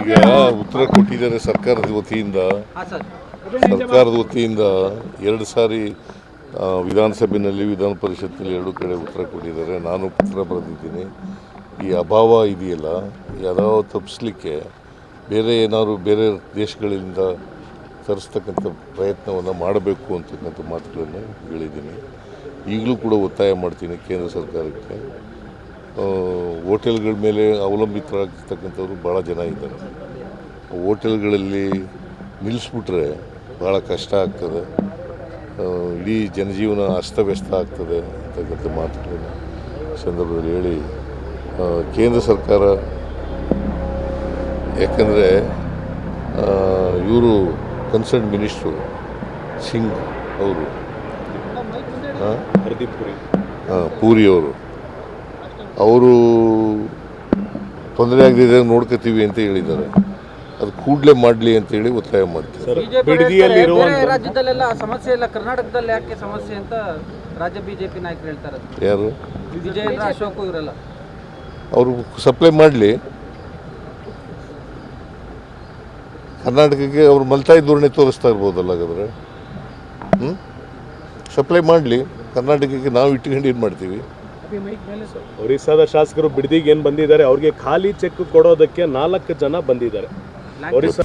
ಈಗ ಉತ್ತರ ಕೊಟ್ಟಿದ್ದಾರೆ ಸರ್ಕಾರದ ವತಿಯಿಂದ. ಎರಡು ಸಾರಿ ವಿಧಾನಸಭೆಯಲ್ಲಿ ವಿಧಾನ ಪರಿಷತ್ನಲ್ಲಿ ಎರಡು ಕಡೆ ಉತ್ತರ ಕೊಟ್ಟಿದ್ದಾರೆ. ನಾನು ಪತ್ರ ಬರೆದಿದ್ದೀನಿ. ಈ ಅಭಾವ ಇದೆಯಲ್ಲ, ಈ ಅಭಾವ ತಪ್ಪಿಸ್ಲಿಕ್ಕೆ ಬೇರೆ ದೇಶಗಳಿಂದ ತರಿಸ್ತಕ್ಕಂಥ ಪ್ರಯತ್ನವನ್ನು ಮಾಡಬೇಕು ಅಂತಕ್ಕಂಥ ಮಾತುಗಳನ್ನು ಹೇಳಿದ್ದೀನಿ. ಈಗಲೂ ಕೂಡ ಒತ್ತಾಯ ಮಾಡ್ತೀನಿ ಕೇಂದ್ರ ಸರ್ಕಾರಕ್ಕೆ. ಹೋಟೆಲ್ಗಳ ಮೇಲೆ ಅವಲಂಬಿತರಾಗಿರ್ತಕ್ಕಂಥವ್ರು ಭಾಳ ಜನ ಇದ್ದಾರೆ. ಹೋಟೆಲ್ಗಳಲ್ಲಿ ನಿಲ್ಲಿಸ್ಬಿಟ್ರೆ ಭಾಳ ಕಷ್ಟ ಆಗ್ತದೆ, ಇಡೀ ಜನಜೀವನ ಅಸ್ತವ್ಯಸ್ತ ಆಗ್ತದೆ ಅಂತಕ್ಕಂಥ ಮಾತುಗಳನ್ನು ಸಂದರ್ಭದಲ್ಲಿ ಹೇಳಿ ಕೇಂದ್ರ ಸರ್ಕಾರ, ಯಾಕಂದರೆ ಇವರು ಕನ್ಸರ್ನ್ ಮಿನಿಸ್ಟ್ರು ಸಿಂಗ್ ಅವರು, ಪೂರಿ ಅವರು ತೊಂದರೆ ಆಗದಿದ್ದಾಗ ನೋಡ್ಕೋತೀವಿ ಅಂತ ಹೇಳಿದ್ದಾರೆ. ಅದು ಕೂಡಲೇ ಮಾಡಲಿ ಅಂತೇಳಿ ಒತ್ತಾಯ ಮಾಡ್ತೀವಿ. ರಾಜ್ಯದಲ್ಲೆಲ್ಲ ಸಮಸ್ಯೆ ಇಲ್ಲ, ಕರ್ನಾಟಕದಲ್ಲಿ ಯಾಕೆ ಸಮಸ್ಯೆ ಅಂತ ರಾಜ್ಯ ಬಿಜೆಪಿ ನಾಯಕರು ಹೇಳ್ತಾರೆ. ಯಾರು? ವಿಜಯೇಂದ್ರ ಅಶೋಕ್ ಇವರೆಲ್ಲ. ಅವರು ಸಪ್ಲೈ ಮಾಡಲಿ, ಕರ್ನಾಟಕಕ್ಕೆ ಅವರು ಮಲ್ತಾಯಿ ಧೋರಣೆ ತೋರಿಸ್ತಾ ಇರ್ಬೋದಲ್ಲ. ಹಾಗಾದರೆ ಸಪ್ಲೈ ಮಾಡಲಿ, ಕರ್ನಾಟಕಕ್ಕೆ ನಾವು ಇಟ್ಕೊಂಡು ಏನು ಮಾಡ್ತೀವಿ. ಒರಿಸ್ಸಾದ ಶಾಸಕರು ಬಿಡದಿಗೆ ಏನು ಬಂದಿದ್ದಾರೆ, ಅವ್ರಿಗೆ ಖಾಲಿ ಚೆಕ್ ಕೊಡೋದಕ್ಕೆ 4 ಜನ ಬಂದಿದ್ದಾರೆ. ಒರಿಸ್ಸಾ